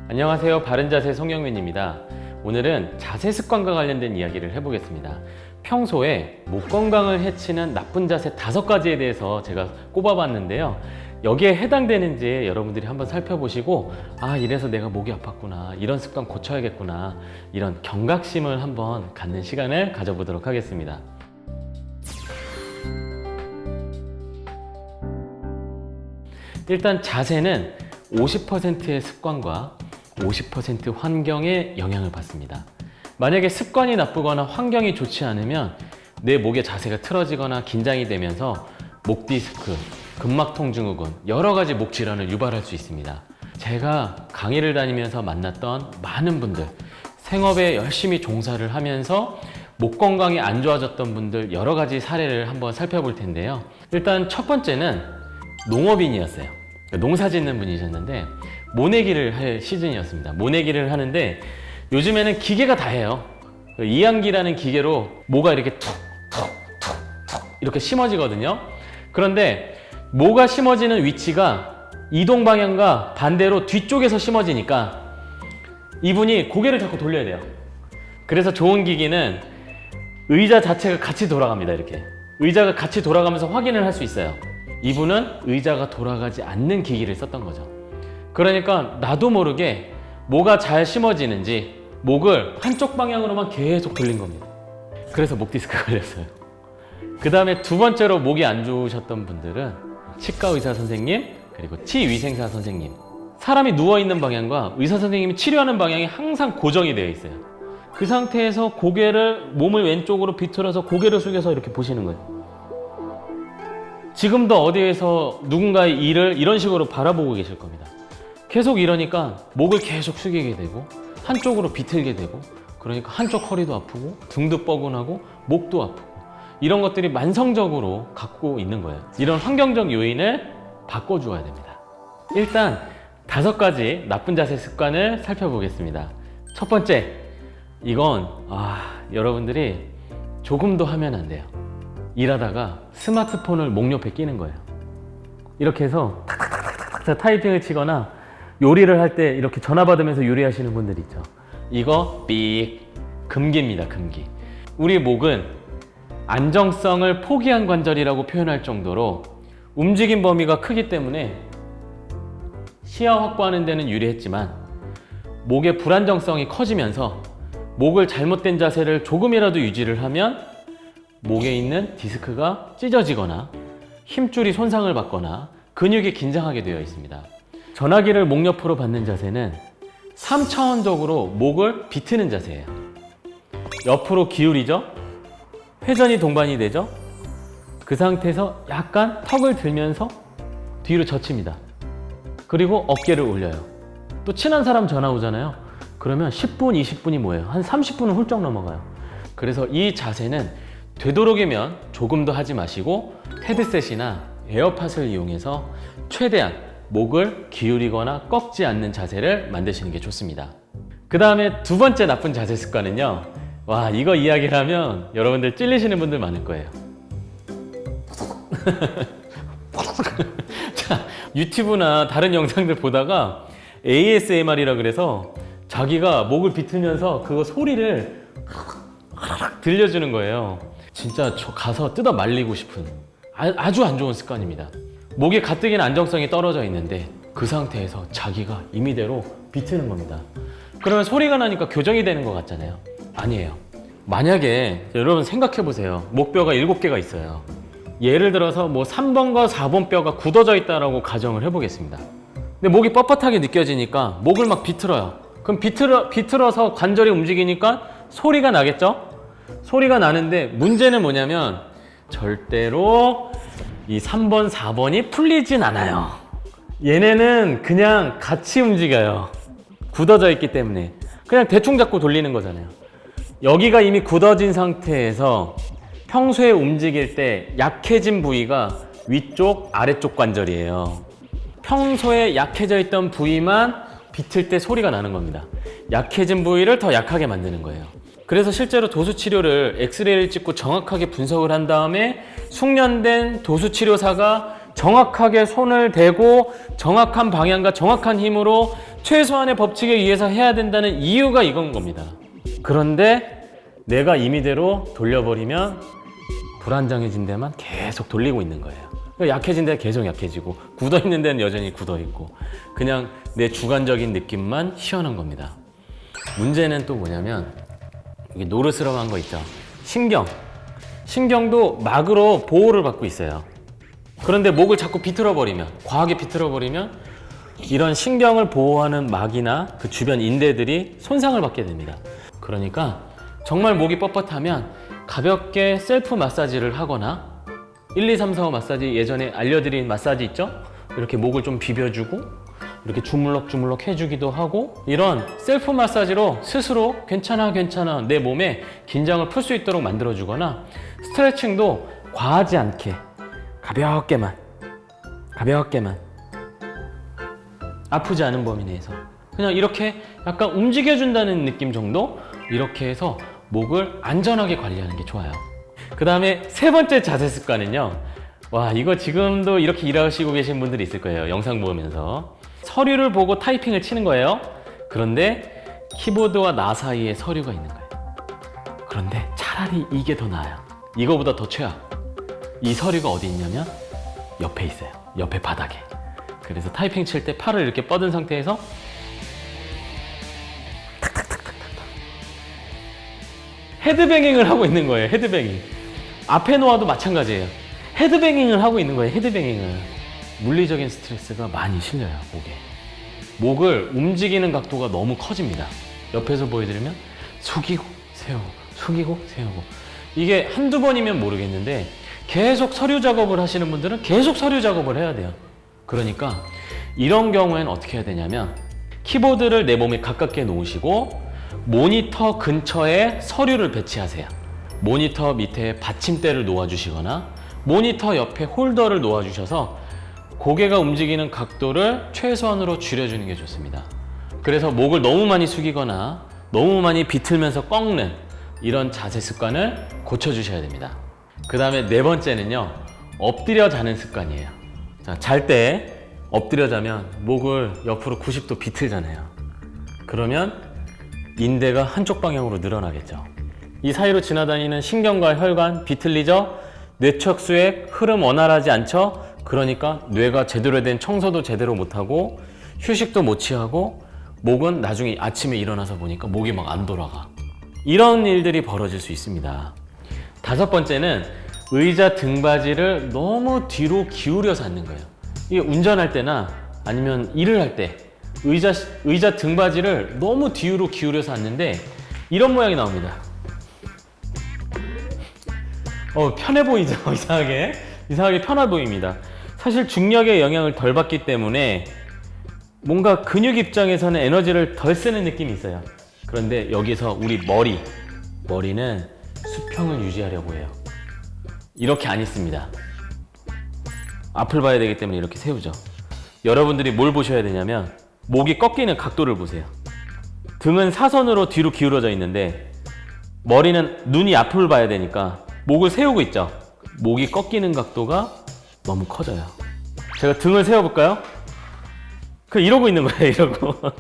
안녕하세요. 바른자세 송영민입니다. 오늘은 자세 습관과 관련된 이야기를 해보겠습니다. 평소에 목 건강을 해치는 나쁜 자세 5가지에 대해서 제가 꼽아봤는데요. 여기에 해당되는지 여러분들이 한번 살펴보시고 이래서 내가 목이 아팠구나, 이런 습관 고쳐야겠구나, 이런 경각심을 한번 갖는 시간을 가져보도록 하겠습니다. 일단 자세는 50%의 습관과 50% 환경에 영향을 받습니다. 만약에 습관이 나쁘거나 환경이 좋지 않으면 내 목의 자세가 틀어지거나 긴장이 되면서 목 디스크, 근막통 증후군, 여러 가지 목 질환을 유발할 수 있습니다. 제가 강의를 다니면서 만났던 많은 분들, 생업에 열심히 종사를 하면서 목 건강이 안 좋아졌던 분들 여러 가지 사례를 한번 살펴볼 텐데요. 일단 첫 번째는 농업인이었어요. 농사 짓는 분이셨는데 모내기를 할 시즌이었습니다. 모내기를 하는데 요즘에는 기계가 다 해요. 이항기라는 기계로 모가 이렇게 툭툭툭툭 이렇게 심어지거든요. 그런데 모가 심어지는 위치가 이동 방향과 반대로 뒤쪽에서 심어지니까 이분이 고개를 자꾸 돌려야 돼요. 그래서 좋은 기기는 의자 자체가 같이 돌아갑니다. 이렇게 의자가 같이 돌아가면서 확인을 할 수 있어요. 이분은 의자가 돌아가지 않는 기기를 썼던 거죠. 그러니까 나도 모르게 뭐가 잘 심어지는지 목을 한쪽 방향으로만 계속 돌린 겁니다. 그래서 목 디스크가 걸렸어요. 그 다음에 두 번째로 목이 안 좋으셨던 분들은 치과 의사 선생님, 그리고 치위생사 선생님. 사람이 누워있는 방향과 의사 선생님이 치료하는 방향이 항상 고정이 되어 있어요. 그 상태에서 몸을 왼쪽으로 비틀어서 고개를 숙여서 이렇게 보시는 거예요. 지금도 어디에서 누군가의 일을 이런 식으로 바라보고 계실 겁니다. 계속 이러니까 목을 계속 숙이게 되고 한쪽으로 비틀게 되고, 그러니까 한쪽 허리도 아프고 등도 뻐근하고 목도 아프고, 이런 것들이 만성적으로 갖고 있는 거예요. 이런 환경적 요인을 바꿔주어야 됩니다. 일단 5가지 나쁜 자세 습관을 살펴보겠습니다. 첫 번째, 이건 여러분들이 조금도 하면 안 돼요. 일하다가 스마트폰을 목 옆에 끼는 거예요. 이렇게 해서 탁탁탁탁탁 타이핑을 치거나 요리를 할 때 이렇게 전화 받으면서 요리하시는 분들 있죠. 이거 삑, 금기입니다. 금기. 우리 목은 안정성을 포기한 관절이라고 표현할 정도로 움직임 범위가 크기 때문에 시야 확보하는 데는 유리했지만 목의 불안정성이 커지면서 목을 잘못된 자세를 조금이라도 유지를 하면 목에 있는 디스크가 찢어지거나 힘줄이 손상을 받거나 근육이 긴장하게 되어 있습니다. 전화기를 목 옆으로 받는 자세는 3차원적으로 목을 비트는 자세예요. 옆으로 기울이죠. 회전이 동반이 되죠. 그 상태에서 약간 턱을 들면서 뒤로 젖힙니다. 그리고 어깨를 올려요. 또 친한 사람 전화 오잖아요. 그러면 10분, 20분이 뭐예요? 한 30분은 훌쩍 넘어가요. 그래서 이 자세는 되도록이면 조금 더 하지 마시고 헤드셋이나 에어팟을 이용해서 최대한 목을 기울이거나 꺾지 않는 자세를 만드시는 게 좋습니다. 그 다음에 두 번째 나쁜 자세 습관은요, 이거 이야기를 하면 여러분들 찔리시는 분들 많을 거예요. 자, 유튜브나 다른 영상들 보다가 ASMR이라 그래서 자기가 목을 비틀면서 그거 소리를 들려주는 거예요. 진짜 가서 뜯어 말리고 싶은 아주 안 좋은 습관입니다. 목의 가뜩이나 안정성이 떨어져 있는데 그 상태에서 자기가 임의대로 비트는 겁니다. 그러면 소리가 나니까 교정이 되는 것 같잖아요. 아니에요. 만약에 여러분 생각해 보세요. 목뼈가 7개가 있어요. 예를 들어서 3번과 4번 뼈가 굳어져 있다라고 가정을 해보겠습니다. 근데 목이 뻣뻣하게 느껴지니까 목을 막 비틀어요. 그럼 비틀어서 관절이 움직이니까 소리가 나겠죠? 소리가 나는데 문제는 뭐냐면 절대로 이 3번, 4번이 풀리진 않아요. 얘네는 그냥 같이 움직여요. 굳어져 있기 때문에. 그냥 대충 잡고 돌리는 거잖아요. 여기가 이미 굳어진 상태에서 평소에 움직일 때 약해진 부위가 위쪽, 아래쪽 관절이에요. 평소에 약해져 있던 부위만 비틀 때 소리가 나는 겁니다. 약해진 부위를 더 약하게 만드는 거예요. 그래서 실제로 도수치료를 엑스레이를 찍고 정확하게 분석을 한 다음에 숙련된 도수치료사가 정확하게 손을 대고 정확한 방향과 정확한 힘으로 최소한의 법칙에 의해서 해야 된다는 이유가 이건 겁니다. 그런데 내가 임의대로 돌려버리면 불안정해진 데만 계속 돌리고 있는 거예요. 약해진 데는 계속 약해지고 굳어있는 데는 여전히 굳어있고 그냥 내 주관적인 느낌만 시원한 겁니다. 문제는 또 뭐냐면 이게 노르스름한 거 있죠. 신경도 막으로 보호를 받고 있어요. 그런데 목을 자꾸 비틀어버리면, 과하게 비틀어버리면 이런 신경을 보호하는 막이나 그 주변 인대들이 손상을 받게 됩니다. 그러니까 정말 목이 뻣뻣하면 가볍게 셀프 마사지를 하거나 1, 2, 3, 4, 5 마사지 예전에 알려드린 마사지 있죠? 이렇게 목을 좀 비벼주고 이렇게 주물럭주물럭 해주기도 하고 이런 셀프 마사지로 스스로 괜찮아 내 몸에 긴장을 풀 수 있도록 만들어주거나 스트레칭도 과하지 않게 가볍게만 아프지 않은 범위 내에서 그냥 이렇게 약간 움직여준다는 느낌 정도 이렇게 해서 목을 안전하게 관리하는 게 좋아요. 그 다음에 세 번째 자세 습관은요. 와, 이거 지금도 이렇게 일하시고 계신 분들이 있을 거예요. 영상 보면서 서류를 보고 타이핑을 치는 거예요. 그런데 키보드와 나 사이에 서류가 있는 거예요. 그런데 차라리 이게 더 나아요. 이거보다 더 최악. 이 서류가 어디 있냐면 옆에 있어요. 옆에 바닥에. 그래서 타이핑 칠 때 팔을 이렇게 뻗은 상태에서 헤드뱅잉을 하고 있는 거예요. 헤드뱅잉. 앞에 놓아도 마찬가지예요. 헤드뱅잉을 하고 있는 거예요. 헤드뱅잉을. 물리적인 스트레스가 많이 실려요. 목을 움직이는 각도가 너무 커집니다. 옆에서 보여드리면 숙이고 세우고 숙이고 세우고 이게 한두 번이면 모르겠는데 계속 서류 작업을 하시는 분들은 계속 서류 작업을 해야 돼요. 그러니까 이런 경우에는 어떻게 해야 되냐면 키보드를 내 몸에 가깝게 놓으시고 모니터 근처에 서류를 배치하세요. 모니터 밑에 받침대를 놓아주시거나 모니터 옆에 홀더를 놓아주셔서 고개가 움직이는 각도를 최소한으로 줄여주는 게 좋습니다. 그래서 목을 너무 많이 숙이거나 너무 많이 비틀면서 꺾는 이런 자세 습관을 고쳐주셔야 됩니다. 그 다음에 네 번째는요, 엎드려 자는 습관이에요. 자, 잘 때 엎드려 자면 목을 옆으로 90도 비틀잖아요. 그러면 인대가 한쪽 방향으로 늘어나겠죠. 이 사이로 지나다니는 신경과 혈관 비틀리죠. 뇌척수의 흐름 원활하지 않죠. 그러니까 뇌가 제대로 된 청소도 제대로 못하고 휴식도 못 취하고 목은 나중에 아침에 일어나서 보니까 목이 막 안 돌아가. 이런 일들이 벌어질 수 있습니다. 다섯 번째는 의자 등받이를 너무 뒤로 기울여서 앉는 거예요. 이게 운전할 때나 아니면 일을 할 때 의자 등받이를 너무 뒤로 기울여서 앉는데 이런 모양이 나옵니다. 편해 보이죠? 이상하게 편해 보입니다. 사실 중력의 영향을 덜 받기 때문에 뭔가 근육 입장에서는 에너지를 덜 쓰는 느낌이 있어요. 그런데 여기서 우리 머리는 수평을 유지하려고 해요. 이렇게 안 있습니다. 앞을 봐야 되기 때문에 이렇게 세우죠. 여러분들이 뭘 보셔야 되냐면 목이 꺾이는 각도를 보세요. 등은 사선으로 뒤로 기울어져 있는데 머리는 눈이 앞을 봐야 되니까 목을 세우고 있죠. 목이 꺾이는 각도가 너무 커져요. 제가 등을 세워볼까요? 이러고 있는 거예요. 이러고.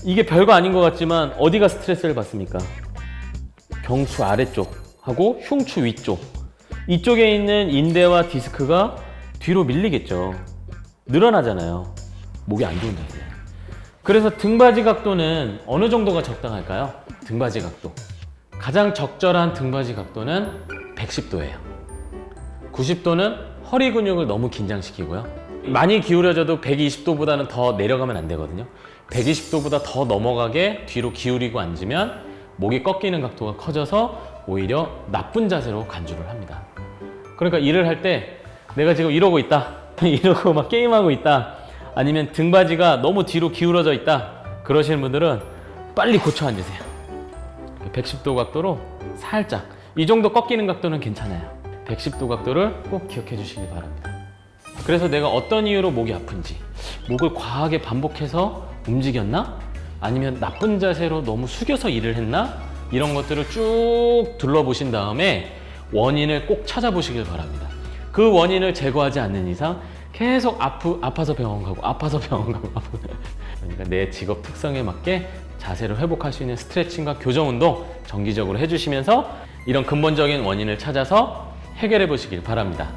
이게 별거 아닌 것 같지만 어디가 스트레스를 받습니까? 경추 아래쪽하고 흉추 위쪽. 이쪽에 있는 인대와 디스크가 뒤로 밀리겠죠. 늘어나잖아요. 목이 안 좋은 자세. 그래서 등받이 각도는 어느 정도가 적당할까요? 등받이 각도. 가장 적절한 등받이 각도는 110도예요. 90도는 허리 근육을 너무 긴장시키고요. 많이 기울여져도 120도보다는 더 내려가면 안 되거든요. 120도보다 더 넘어가게 뒤로 기울이고 앉으면 목이 꺾이는 각도가 커져서 오히려 나쁜 자세로 간주를 합니다. 그러니까 일을 할 때 내가 지금 이러고 있다. 이러고 막 게임하고 있다. 아니면 등받이가 너무 뒤로 기울어져 있다. 그러시는 분들은 빨리 고쳐 앉으세요. 110도 각도로 살짝. 이 정도 꺾이는 각도는 괜찮아요. 110도 각도를 꼭 기억해 주시기 바랍니다. 그래서 내가 어떤 이유로 목이 아픈지, 목을 과하게 반복해서 움직였나? 아니면 나쁜 자세로 너무 숙여서 일을 했나? 이런 것들을 쭉 둘러보신 다음에 원인을 꼭 찾아보시길 바랍니다. 그 원인을 제거하지 않는 이상 계속 아파서 병원 가고 아파서 병원 가고 그러니까 내 직업 특성에 맞게 자세를 회복할 수 있는 스트레칭과 교정 운동 정기적으로 해주시면서 이런 근본적인 원인을 찾아서 해결해 보시길 바랍니다.